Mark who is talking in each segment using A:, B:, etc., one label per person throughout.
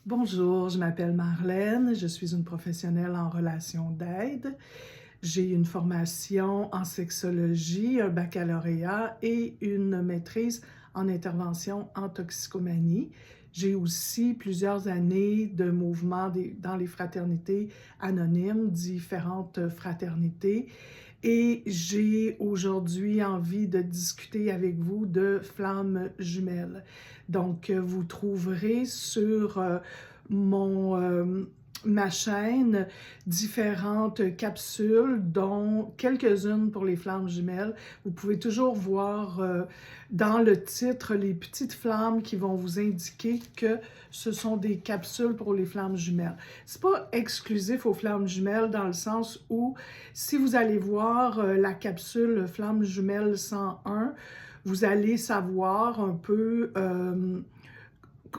A: Bonjour, je m'appelle Marlène, je suis une professionnelle en relations d'aide. J'ai une formation en sexologie, un baccalauréat et une maîtrise en intervention en toxicomanie. J'ai aussi plusieurs années de mouvement dans les fraternités anonymes, différentes fraternités. Et j'ai aujourd'hui envie de discuter avec vous de flammes jumelles. Donc, vous trouverez sur ma chaîne différentes capsules, dont quelques-unes pour les flammes jumelles. Vous pouvez toujours voir dans le titre les petites flammes qui vont vous indiquer que ce sont des capsules pour les flammes jumelles. C'est pas exclusif aux flammes jumelles dans le sens où si vous allez voir la capsule flammes jumelles 101, vous allez savoir un peu,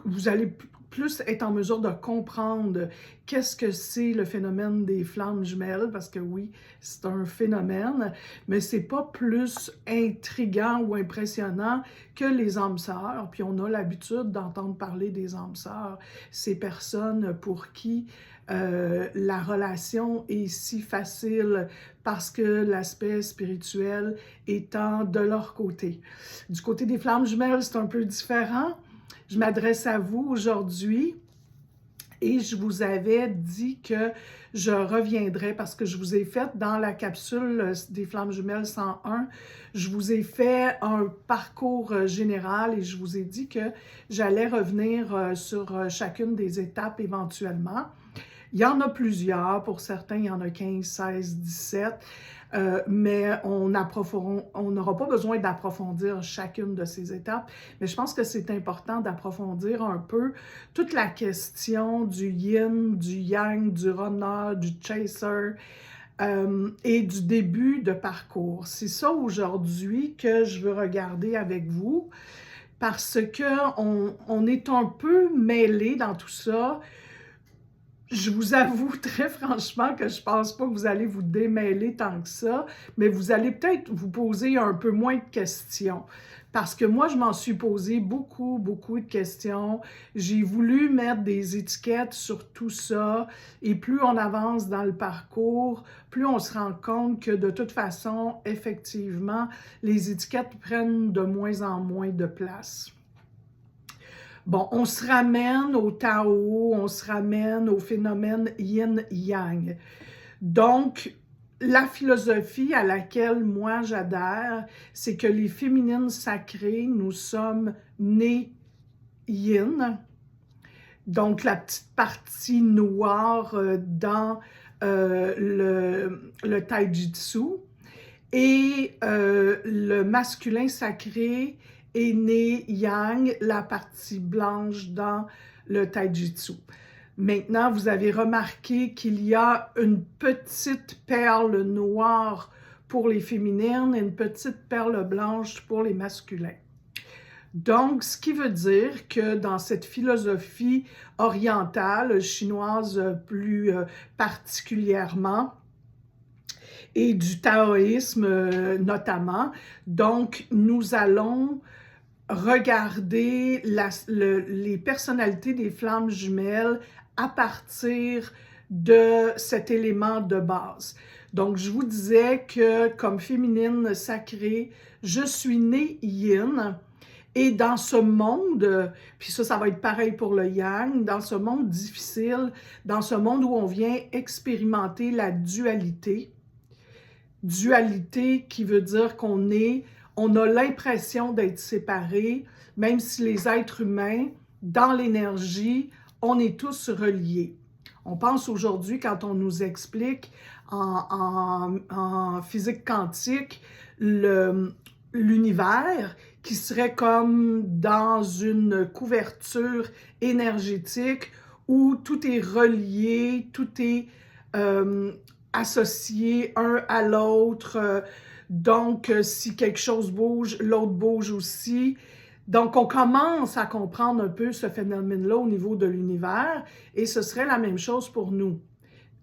A: vous allez plus être en mesure de comprendre qu'est-ce que c'est le phénomène des flammes jumelles, parce que oui, c'est un phénomène, mais c'est pas plus intriguant ou impressionnant que les âmes sœurs. Puis on a l'habitude d'entendre parler des âmes sœurs, ces personnes pour qui la relation est si facile parce que l'aspect spirituel étant de leur côté. Du côté des flammes jumelles, c'est un peu différent. Je m'adresse à vous aujourd'hui et je vous avais dit que je reviendrai parce que je vous ai fait dans la capsule des flammes jumelles 101, je vous ai fait un parcours général et je vous ai dit que j'allais revenir sur chacune des étapes éventuellement. Il y en a plusieurs, pour certains, il y en a 15, 16, 17, mais on n'aura pas besoin d'approfondir chacune de ces étapes, mais je pense que c'est important d'approfondir un peu toute la question du yin, du yang, du runner, du chaser, et du début de parcours. C'est ça aujourd'hui que je veux regarder avec vous, parce qu'on est un peu mêlé dans tout ça. Je vous avoue très franchement que je pense pas que vous allez vous démêler tant que ça, mais vous allez peut-être vous poser un peu moins de questions. Parce que moi, je m'en suis posé beaucoup de questions. J'ai voulu mettre des étiquettes sur tout ça. Et plus on avance dans le parcours, plus on se rend compte que de toute façon, effectivement, les étiquettes prennent de moins en moins de place. Bon, on se ramène au Tao, on se ramène au phénomène yin-yang. Donc, la philosophie à laquelle moi j'adhère, c'est que les féminines sacrées, nous sommes nées yin. Donc, la petite partie noire dans le taijutsu. Et le masculin sacré est né yang, la partie blanche dans le taijutsu. Maintenant, vous avez remarqué qu'il y a une petite perle noire pour les féminines et une petite perle blanche pour les masculins. Donc, ce qui veut dire que dans cette philosophie orientale, chinoise plus particulièrement, et du taoïsme notamment. Donc, nous allons regarder les personnalités des flammes jumelles à partir de cet élément de base. Donc, je vous disais que comme féminine sacrée, je suis née yin. Et dans ce monde, puis ça va être pareil pour le yang, dans ce monde difficile, dans ce monde où on vient expérimenter la dualité qui veut dire on a l'impression d'être séparés, même si les êtres humains, dans l'énergie, on est tous reliés. On pense aujourd'hui, quand on nous explique en physique quantique, l'univers qui serait comme dans une couverture énergétique où tout est relié, tout est associés un à l'autre. Donc, si quelque chose bouge, l'autre bouge aussi. Donc, on commence à comprendre un peu ce phénomène-là au niveau de l'univers et ce serait la même chose pour nous,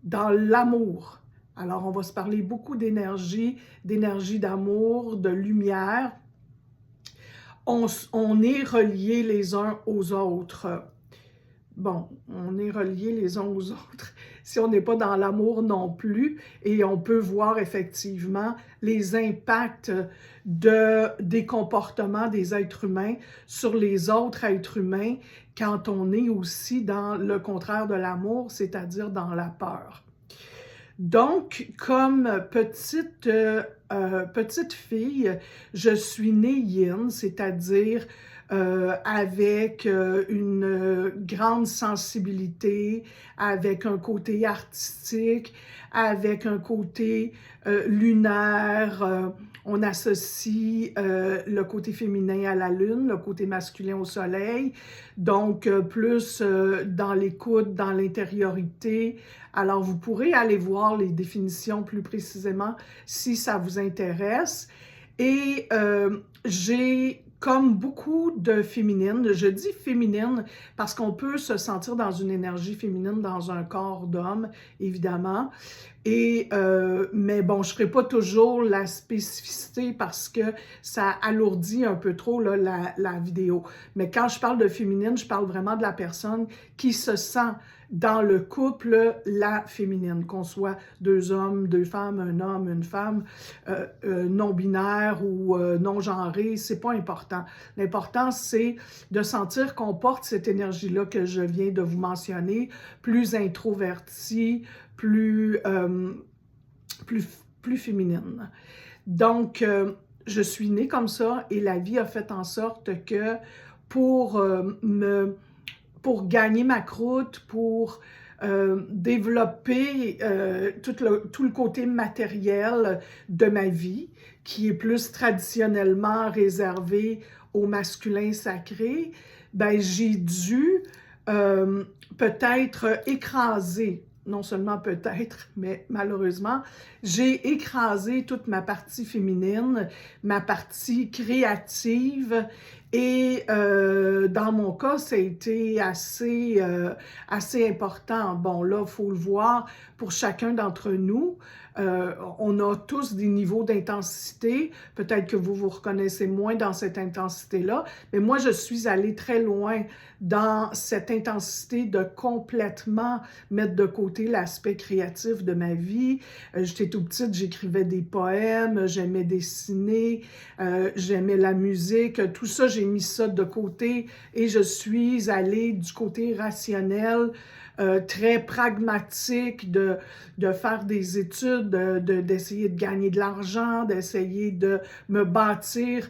A: dans l'amour. Alors, on va se parler beaucoup d'énergie d'amour, de lumière. On est reliés les uns aux autres. bon, on est reliés les uns aux autres si on n'est pas dans l'amour non plus, et on peut voir effectivement les impacts des comportements des êtres humains sur les autres êtres humains quand on est aussi dans le contraire de l'amour, c'est-à-dire dans la peur. Donc, comme petite fille, je suis née yin, c'est-à-dire avec une grande sensibilité, avec un côté artistique, avec un côté lunaire. On associe le côté féminin à la lune, le côté masculin au soleil, donc plus dans l'écoute, dans l'intériorité. Alors, vous pourrez aller voir les définitions plus précisément si ça vous intéresse. Et j'ai comme beaucoup de féminines, je dis féminine parce qu'on peut se sentir dans une énergie féminine dans un corps d'homme, évidemment. Et, mais bon, je ne ferai pas toujours la spécificité parce que ça alourdit un peu trop là, la vidéo. Mais quand je parle de féminine, je parle vraiment de la personne qui se sent dans le couple, la féminine, qu'on soit deux hommes, deux femmes, un homme, une femme, non-binaire ou non-genré, c'est pas important. L'important, c'est de sentir qu'on porte cette énergie-là que je viens de vous mentionner, plus introvertie, plus féminine. Donc, je suis née comme ça et la vie a fait en sorte que pour gagner ma croûte, pour développer tout le côté matériel de ma vie, qui est plus traditionnellement réservé au masculin sacré, ben j'ai dû peut-être écraser, non seulement peut-être, mais malheureusement, j'ai écrasé toute ma partie féminine, ma partie créative, et dans mon cas, ça a été assez important. Bon, là, il faut le voir pour chacun d'entre nous. On a tous des niveaux d'intensité. Peut-être que vous vous reconnaissez moins dans cette intensité-là, mais moi, je suis allée très loin dans cette intensité de complètement mettre de côté l'aspect créatif de ma vie. J'étais tout petite, j'écrivais des poèmes, j'aimais dessiner, j'aimais la musique. Tout ça, j'ai mis ça de côté et je suis allée du côté rationnel, très pragmatique, de faire des études, d'essayer de gagner de l'argent, d'essayer de me bâtir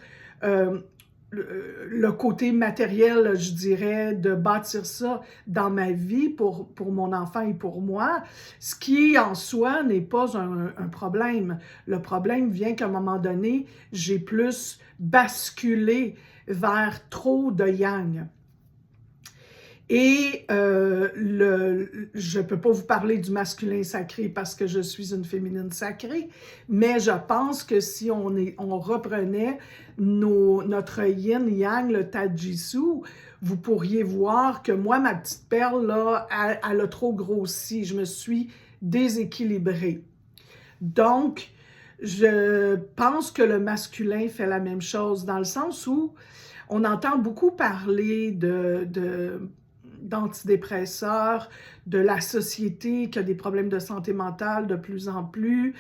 A: le côté matériel, je dirais, de bâtir ça dans ma vie pour mon enfant et pour moi, ce qui en soi n'est pas un problème. Le problème vient qu'à un moment donné, j'ai plus basculé vers trop de yang. Et je ne peux pas vous parler du masculin sacré parce que je suis une féminine sacrée, mais je pense que si on reprenait notre yin-yang, le tajisu, vous pourriez voir que moi, ma petite perle, là, elle a trop grossi. Je me suis déséquilibrée. Donc, je pense que le masculin fait la même chose dans le sens où on entend beaucoup parler d'antidépresseurs, de la société qui a des problèmes de santé mentale de plus en plus,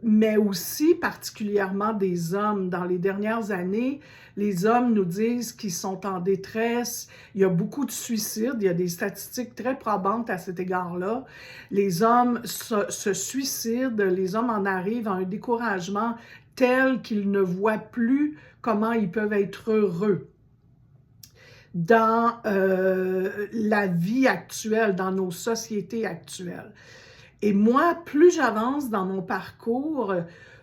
A: mais aussi particulièrement des hommes. Dans les dernières années, les hommes nous disent qu'ils sont en détresse, il y a beaucoup de suicides, il y a des statistiques très probantes à cet égard-là. Les hommes se suicident, les hommes en arrivent à un découragement tel qu'ils ne voient plus comment ils peuvent être heureux dans la vie actuelle, dans nos sociétés actuelles. Et moi, plus j'avance dans mon parcours,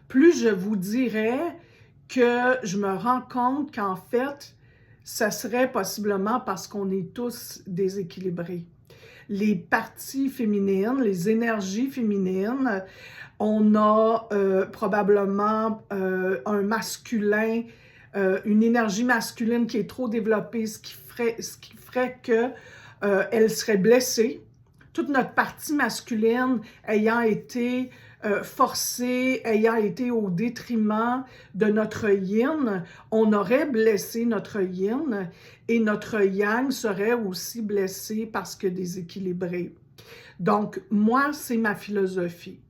A: plus je vous dirais que je me rends compte qu'en fait, ça serait possiblement parce qu'on est tous déséquilibrés. Les parties féminines, les énergies féminines, on a probablement un masculin, une énergie masculine qui est trop développée, ce qui ferait qu'elle serait blessée. Toute notre partie masculine ayant été forcé, ayant été au détriment de notre yin, on aurait blessé notre yin et notre yang serait aussi blessé parce que déséquilibré. Donc, moi, c'est ma philosophie.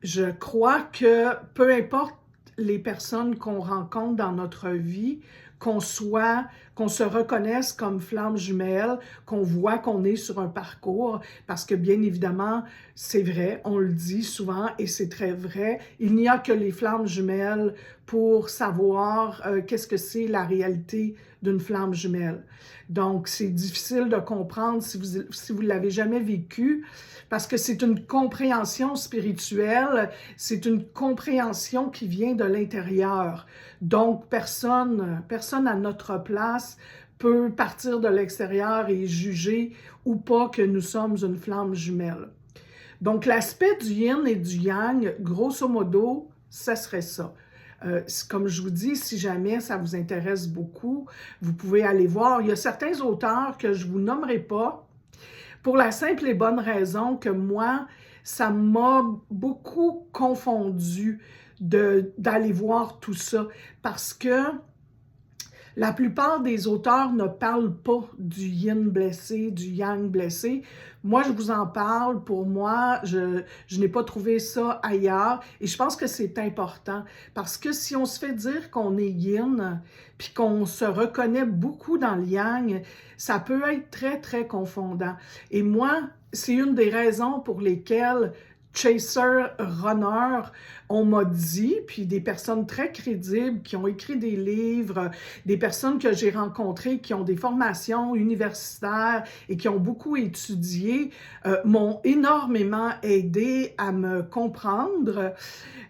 A: Je crois que peu importe les personnes qu'on rencontre dans notre vie, qu'on se reconnaisse comme flamme jumelle, qu'on voit qu'on est sur un parcours, parce que bien évidemment, c'est vrai, on le dit souvent et c'est très vrai, il n'y a que les flammes jumelles pour savoir qu'est-ce que c'est la réalité d'une flamme jumelle. Donc, c'est difficile de comprendre si vous l'avez jamais vécu, parce que c'est une compréhension spirituelle, c'est une compréhension qui vient de l'intérieur. Donc, personne à notre place peut partir de l'extérieur et juger ou pas que nous sommes une flamme jumelle. Donc, l'aspect du yin et du yang, grosso modo, ça serait ça. Comme je vous dis, si jamais ça vous intéresse beaucoup, vous pouvez aller voir. Il y a certains auteurs que je ne vous nommerai pas, pour la simple et bonne raison que moi, ça m'a beaucoup confondu d'aller voir tout ça, parce que la plupart des auteurs ne parlent pas du yin blessé, du yang blessé. Moi, je vous en parle. Pour moi, je n'ai pas trouvé ça ailleurs. Et je pense que c'est important. Parce que si on se fait dire qu'on est yin, puis qu'on se reconnaît beaucoup dans le yang, ça peut être très, très confondant. Et moi, c'est une des raisons pour lesquelles chaser, runner, on m'a dit, puis des personnes très crédibles qui ont écrit des livres, des personnes que j'ai rencontrées qui ont des formations universitaires et qui ont beaucoup étudié, m'ont énormément aidé à me comprendre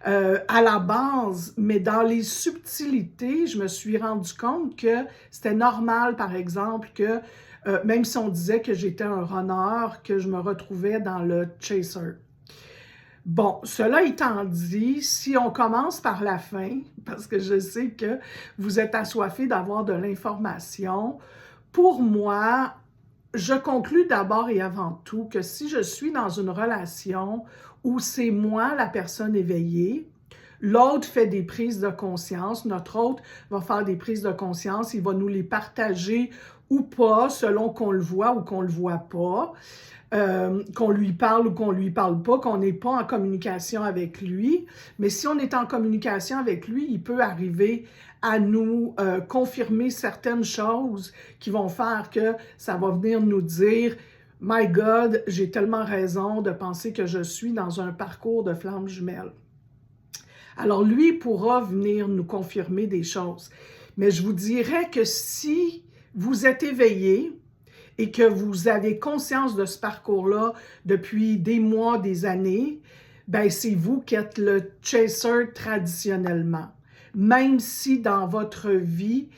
A: à la base, mais dans les subtilités, je me suis rendu compte que c'était normal, par exemple, que même si on disait que j'étais un runner, que je me retrouvais dans le chaser. Bon, cela étant dit, si on commence par la fin, parce que je sais que vous êtes assoiffés d'avoir de l'information, pour moi, je conclus d'abord et avant tout que si je suis dans une relation où c'est moi la personne éveillée, l'autre fait des prises de conscience, notre autre va faire des prises de conscience, il va nous les partager ou pas, selon qu'on le voit ou qu'on le voit pas. Qu'on lui parle ou qu'on lui parle pas, qu'on n'est pas en communication avec lui. Mais si on est en communication avec lui, il peut arriver à nous confirmer certaines choses qui vont faire que ça va venir nous dire « My God, j'ai tellement raison de penser que je suis dans un parcours de flamme jumelle. » Alors lui pourra venir nous confirmer des choses. Mais je vous dirais que si vous êtes éveillé, et que vous avez conscience de ce parcours-là depuis des mois, des années, ben c'est vous qui êtes le chaser traditionnellement. Même si dans votre vie,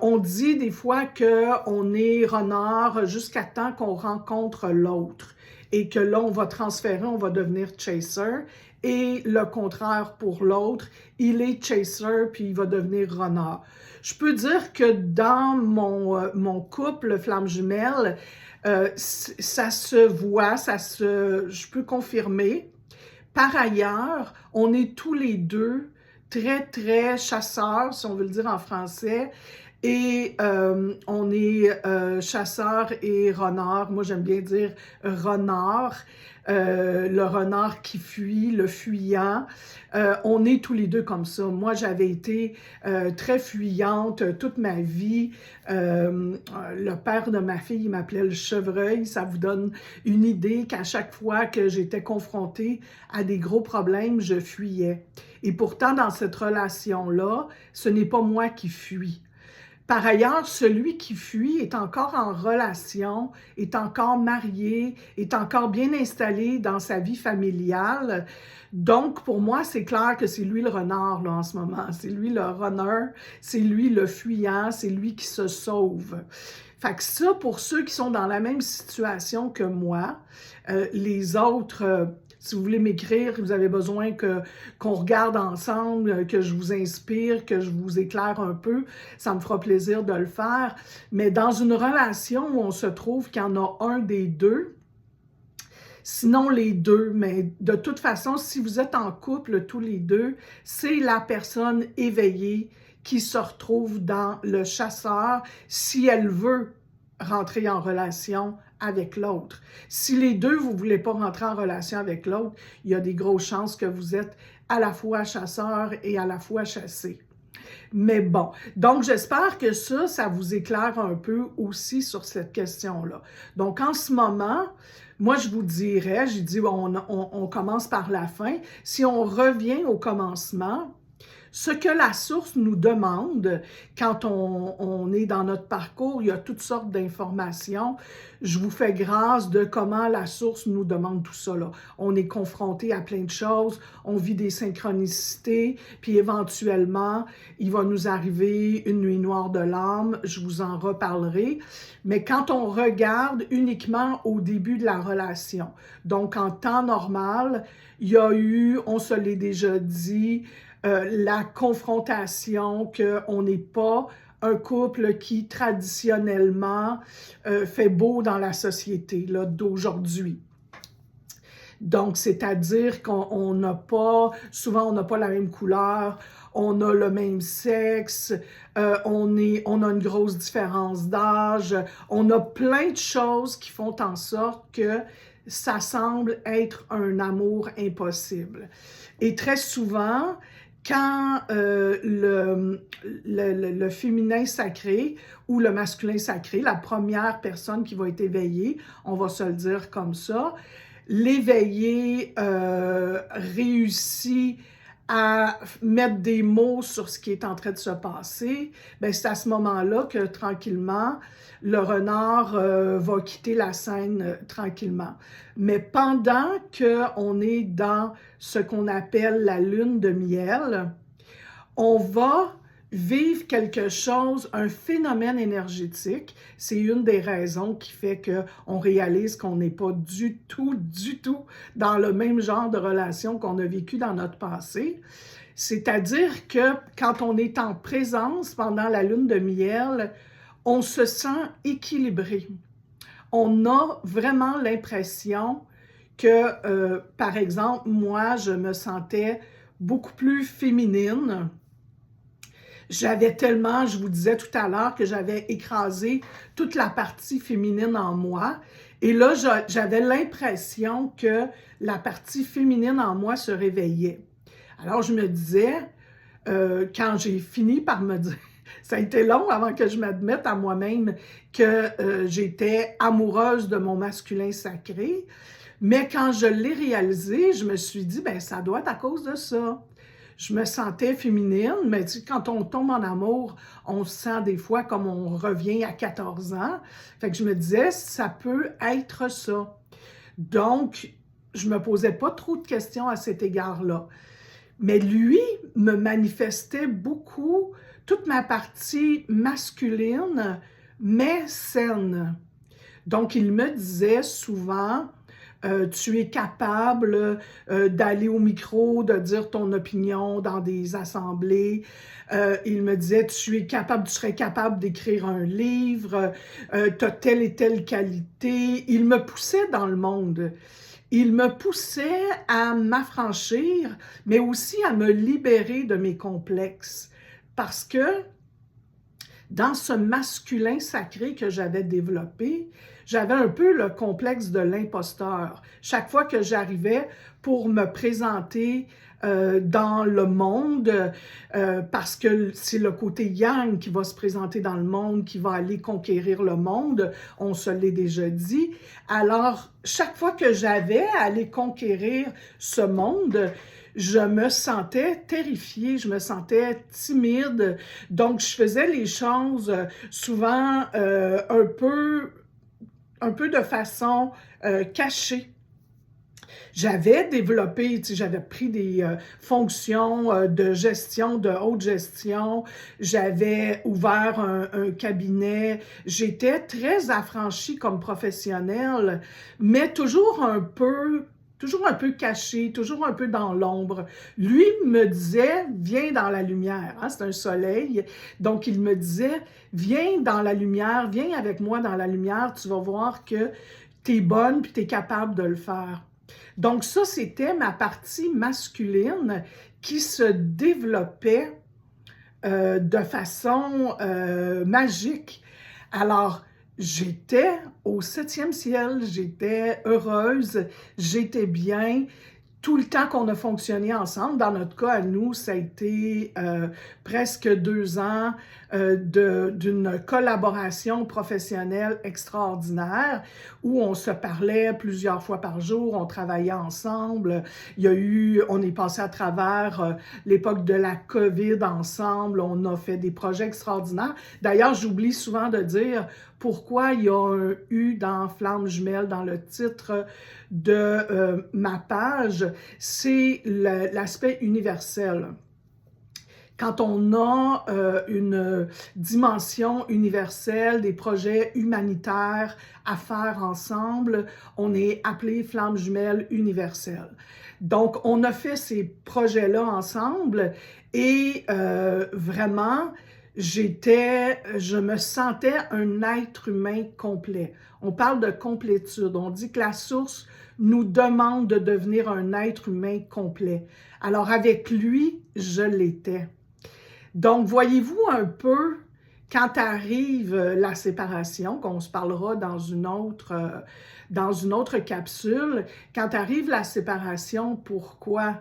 A: on dit des fois qu'on est runner jusqu'à temps qu'on rencontre l'autre et que là, on va transférer, on va devenir chaser. Et le contraire pour l'autre, il est chaser puis il va devenir runner. Je peux dire que dans mon couple flamme jumelle, ça se voit, je peux confirmer. Par ailleurs, on est tous les deux très, très chasseurs, si on veut le dire en français, et on est chasseur et renard. Moi, j'aime bien dire renard. Le renard qui fuit, le fuyant. On est tous les deux comme ça. Moi, j'avais été très fuyante toute ma vie. Le père de ma fille, il m'appelait le chevreuil. Ça vous donne une idée qu'à chaque fois que j'étais confrontée à des gros problèmes, je fuyais. Et pourtant, dans cette relation-là, ce n'est pas moi qui fuis. Par ailleurs, celui qui fuit est encore en relation, est encore marié, est encore bien installé dans sa vie familiale. Donc, pour moi, c'est clair que c'est lui le renard là, en ce moment. C'est lui le runner, c'est lui le fuyant, c'est lui qui se sauve. Fait que ça, pour ceux qui sont dans la même situation que moi, les autres... si vous voulez m'écrire, vous avez besoin qu'on regarde ensemble, que je vous inspire, que je vous éclaire un peu, ça me fera plaisir de le faire. Mais dans une relation où on se trouve qu'il y en a un des deux, Sinon, les deux, mais de toute façon, si vous êtes en couple tous les deux, c'est la personne éveillée qui se retrouve dans le chasseur si elle veut rentrer en relation avec l'autre. Si les deux, vous ne voulez pas rentrer en relation avec l'autre, il y a des grosses chances que vous êtes à la fois chasseur et à la fois chassé. Mais bon, donc j'espère que ça vous éclaire un peu aussi sur cette question-là. Donc en ce moment, moi je vous dirais, j'ai dit on commence par la fin. Si on revient au commencement, ce que la source nous demande quand on est dans notre parcours, il y a toutes sortes d'informations. Je vous fais grâce de comment la source nous demande tout ça, là. On est confronté à plein de choses, on vit des synchronicités, puis éventuellement, il va nous arriver une nuit noire de l'âme, je vous en reparlerai. Mais quand on regarde uniquement au début de la relation, donc en temps normal, il y a eu, on se l'est déjà dit, la confrontation qu'on n'est pas un couple qui traditionnellement fait beau dans la société d'aujourd'hui. Donc, c'est-à-dire qu'on n'a pas, souvent on n'a pas la même couleur, on a le même sexe, on a une grosse différence d'âge, on a plein de choses qui font en sorte que ça semble être un amour impossible. Et très souvent, quand le féminin sacré ou le masculin sacré, la première personne qui va être éveillée, on va se le dire comme ça, l'éveillé réussit à mettre des mots sur ce qui est en train de se passer, ben c'est à ce moment-là que tranquillement, le renard va quitter la scène tranquillement. Mais pendant qu'on est dans ce qu'on appelle la lune de miel, on va vivre quelque chose, un phénomène énergétique. C'est une des raisons qui fait qu'on réalise qu'on n'est pas du tout dans le même genre de relation qu'on a vécu dans notre passé. C'est-à-dire que quand on est en présence pendant la lune de miel, on se sent équilibré. On a vraiment l'impression que, par exemple, moi, je me sentais beaucoup plus féminine. J'avais tellement, je vous disais tout à l'heure, que j'avais écrasé toute la partie féminine en moi. Et là, j'avais l'impression que la partie féminine en moi se réveillait. Alors, je me disais, quand j'ai fini par me dire, ça a été long avant que je m'admette à moi-même que j'étais amoureuse de mon masculin sacré. Mais quand je l'ai réalisé, je me suis dit, ben ça doit être à cause de ça. Je me sentais féminine, mais tu sais, quand on tombe en amour, on se sent des fois comme on revient à 14 ans. Fait que je me disais, ça peut être ça. Donc, je me posais pas trop de questions à cet égard-là. Mais lui me manifestait beaucoup toute ma partie masculine, mais saine. Donc, il me disait souvent, tu es capable d'aller au micro, de dire ton opinion dans des assemblées. Il me disait, tu serais capable d'écrire un livre, tu as telle et telle qualité. Il me poussait dans le monde. Il me poussait à m'affranchir, mais aussi à me libérer de mes complexes. Parce que dans ce masculin sacré que j'avais développé, j'avais un peu le complexe de l'imposteur. Chaque fois que j'arrivais pour me présenter dans le monde, parce que c'est le côté yang qui va se présenter dans le monde, qui va aller conquérir le monde, on se l'est déjà dit. Alors, chaque fois que j'avais à aller conquérir ce monde, je me sentais terrifiée, je me sentais timide, donc je faisais les choses souvent un peu de façon cachée. J'avais développé, j'avais pris des fonctions de gestion, de haute gestion, j'avais ouvert un cabinet, j'étais très affranchie comme professionnelle, mais toujours un peu caché, toujours un peu dans l'ombre. Lui me disait, viens dans la lumière, hein, c'est un soleil, donc il me disait, viens dans la lumière, viens avec moi dans la lumière, tu vas voir que tu es bonne puis tu es capable de le faire. Donc ça, c'était ma partie masculine qui se développait de façon magique. Alors, j'étais au 7e ciel, j'étais heureuse, j'étais bien. Tout le temps qu'on a fonctionné ensemble, dans notre cas, à nous, ça a été presque 2 ans d'une collaboration professionnelle extraordinaire où on se parlait plusieurs fois par jour, on travaillait ensemble. On est passé à travers l'époque de la COVID ensemble, on a fait des projets extraordinaires. D'ailleurs, j'oublie souvent de dire pourquoi il y a un U dans Flamme jumelle dans le titre de ma page, c'est l'aspect universel. Quand on a une dimension universelle, des projets humanitaires à faire ensemble, on est appelé Flamme jumelle universelle. Donc, on a fait ces projets-là ensemble et vraiment, je me sentais un être humain complet. On parle de complétude. On dit que la source nous demande de devenir un être humain complet. Alors, avec lui, je l'étais. Donc, voyez-vous un peu, quand arrive la séparation, qu'on se parlera dans une autre capsule, quand arrive la séparation, pourquoi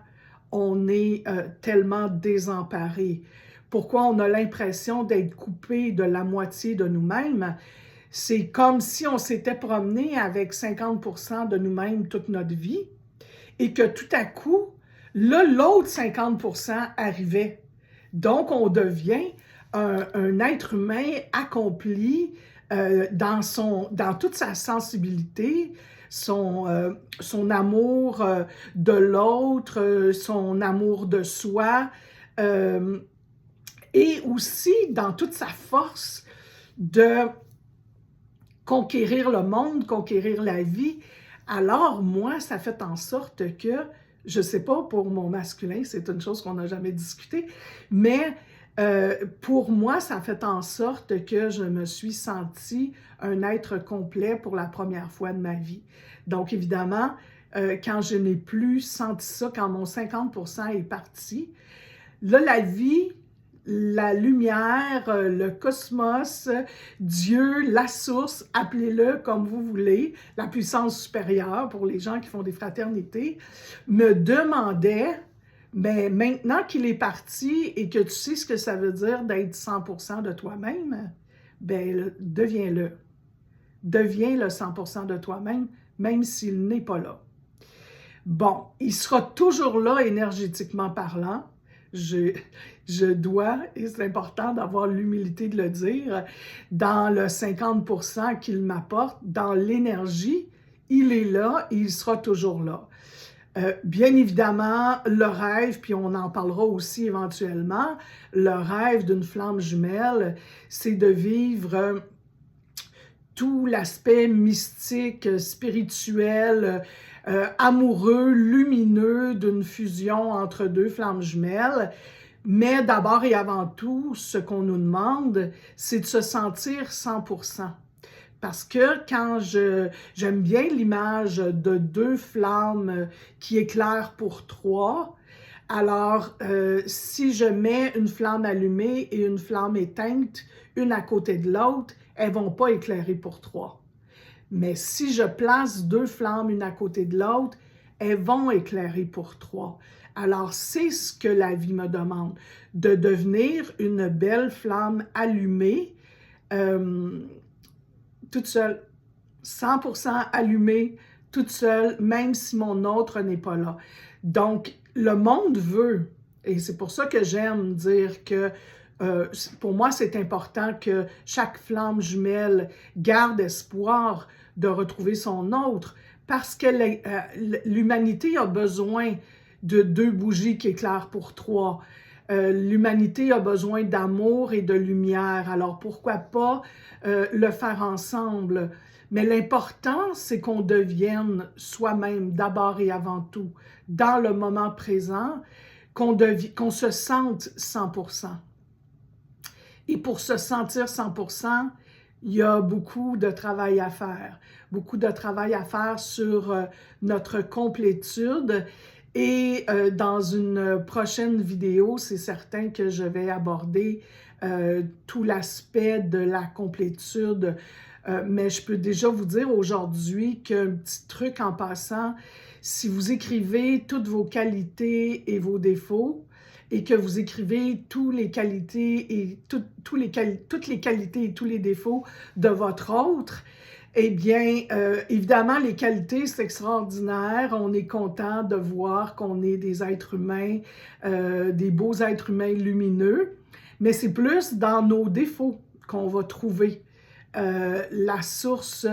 A: on est tellement désemparé? Pourquoi on a l'impression d'être coupé de la moitié de nous-mêmes? C'est comme si on s'était promené avec 50% de nous-mêmes toute notre vie et que tout à coup, là, l'autre 50% arrivait. Donc, on devient un être humain accompli dans toute sa sensibilité, son amour de l'autre, son amour de soi, et aussi dans toute sa force de conquérir le monde, conquérir la vie. Alors, moi, ça fait en sorte que, je ne sais pas, pour mon masculin, c'est une chose qu'on n'a jamais discutée, mais pour moi, ça fait en sorte que je me suis sentie un être complet pour la première fois de ma vie. Donc, évidemment, quand je n'ai plus senti ça, quand mon 50% est parti, là, la vie, la lumière, le cosmos, Dieu, la source, appelez-le comme vous voulez, la puissance supérieure pour les gens qui font des fraternités, me demandait, mais maintenant qu'il est parti et que tu sais ce que ça veut dire d'être 100% de toi-même, ben deviens-le. Deviens le 100% de toi-même, même s'il n'est pas là. Bon, il sera toujours là énergétiquement parlant. Je dois, et c'est important d'avoir l'humilité de le dire, dans le 50% qu'il m'apporte, dans l'énergie, il est là et il sera toujours là. Bien évidemment, le rêve, puis on en parlera aussi éventuellement, le rêve d'une flamme jumelle, c'est de vivre tout l'aspect mystique, spirituel, amoureux, lumineux d'une fusion entre deux flammes jumelles. Mais d'abord et avant tout, ce qu'on nous demande, c'est de se sentir 100%. Parce que quand j'aime bien l'image de 2 flammes qui éclairent pour 3, alors si je mets une flamme allumée et une flamme éteinte, une à côté de l'autre, elles ne vont pas éclairer pour 3. Mais si je place 2 flammes une à côté de l'autre, elles vont éclairer pour 3. Alors, c'est ce que la vie me demande, de devenir une belle flamme allumée, toute seule, 100% allumée, toute seule, même si mon autre n'est pas là. Donc, le monde veut, et c'est pour ça que j'aime dire que pour moi, c'est important que chaque flamme jumelle garde espoir de retrouver son autre, parce que l'humanité a besoin de 2 bougies qui éclairent pour 3. L'humanité a besoin d'amour et de lumière, alors pourquoi pas le faire ensemble? Mais l'important, c'est qu'on devienne soi-même d'abord et avant tout, dans le moment présent, qu'on se sente 100%. Et pour se sentir 100%, il y a beaucoup de travail à faire. Beaucoup de travail à faire sur notre complétude. Et dans une prochaine vidéo, c'est certain que je vais aborder tout l'aspect de la complétude. Mais je peux déjà vous dire aujourd'hui qu'un petit truc en passant, si vous écrivez toutes vos qualités et vos défauts, et que vous écrivez toutes les qualités et tous les défauts de votre autre, eh bien, évidemment, les qualités, c'est extraordinaire. On est content de voir qu'on est des êtres humains, des beaux êtres humains lumineux, mais c'est plus dans nos défauts qu'on va trouver la source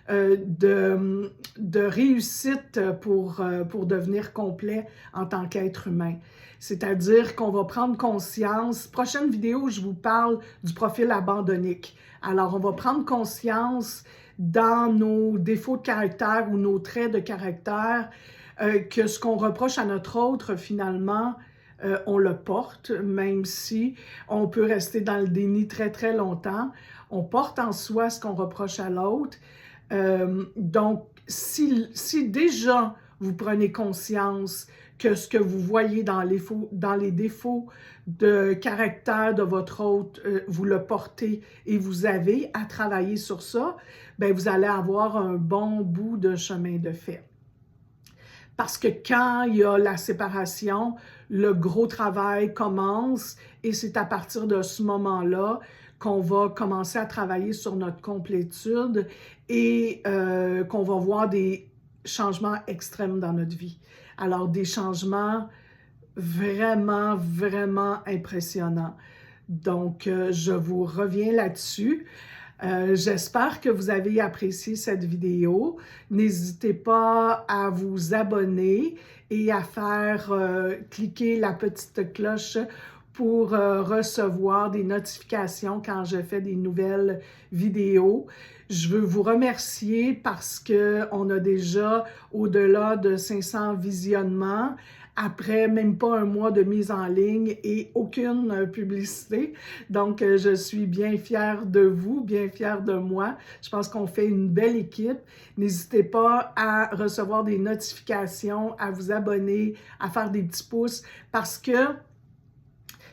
A: de réussite pour devenir complet en tant qu'être humain. C'est-à-dire qu'on va prendre conscience. Prochaine vidéo, je vous parle du profil abandonnique. Alors, on va prendre conscience dans nos défauts de caractère ou nos traits de caractère que ce qu'on reproche à notre autre, finalement, on le porte, même si on peut rester dans le déni très, très longtemps. On porte en soi ce qu'on reproche à l'autre. Donc, si déjà vous prenez conscience que ce que vous voyez dans les défauts de caractère de votre autre, vous le portez et vous avez à travailler sur ça, bien, vous allez avoir un bon bout de chemin de fait. Parce que quand il y a la séparation, le gros travail commence et c'est à partir de ce moment-là qu'on va commencer à travailler sur notre complétude et qu'on va voir des changements extrêmes dans notre vie. Alors, des changements vraiment, vraiment impressionnants. Donc, je vous reviens là-dessus. J'espère que vous avez apprécié cette vidéo. N'hésitez pas à vous abonner et à faire cliquer la petite cloche pour recevoir des notifications quand je fais des nouvelles vidéos. Je veux vous remercier parce qu'on a déjà au-delà de 500 visionnements après même pas un mois de mise en ligne et aucune publicité. Donc, je suis bien fière de vous, bien fière de moi. Je pense qu'on fait une belle équipe. N'hésitez pas à recevoir des notifications, à vous abonner, à faire des petits pouces parce que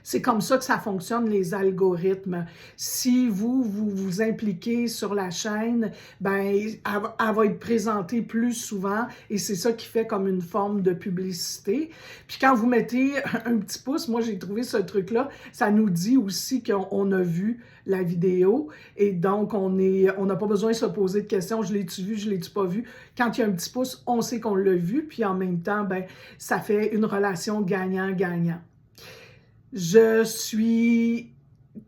A: c'est comme ça que ça fonctionne, les algorithmes. Si vous impliquez sur la chaîne, ben, elle va être présentée plus souvent et c'est ça qui fait comme une forme de publicité. Puis quand vous mettez un petit pouce, moi j'ai trouvé ce truc-là, ça nous dit aussi qu'on a vu la vidéo et donc on n'a pas besoin de se poser de questions, je l'ai-tu vu, je l'ai-tu pas vu. Quand il y a un petit pouce, on sait qu'on l'a vu, puis en même temps, ben, ça fait une relation gagnant-gagnant. Je suis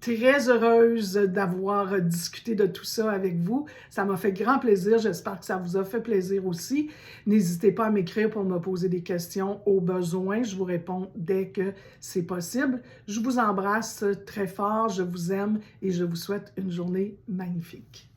A: très heureuse d'avoir discuté de tout ça avec vous. Ça m'a fait grand plaisir. J'espère que ça vous a fait plaisir aussi. N'hésitez pas à m'écrire pour me poser des questions au besoin. Je vous réponds dès que c'est possible. Je vous embrasse très fort. Je vous aime et je vous souhaite une journée magnifique.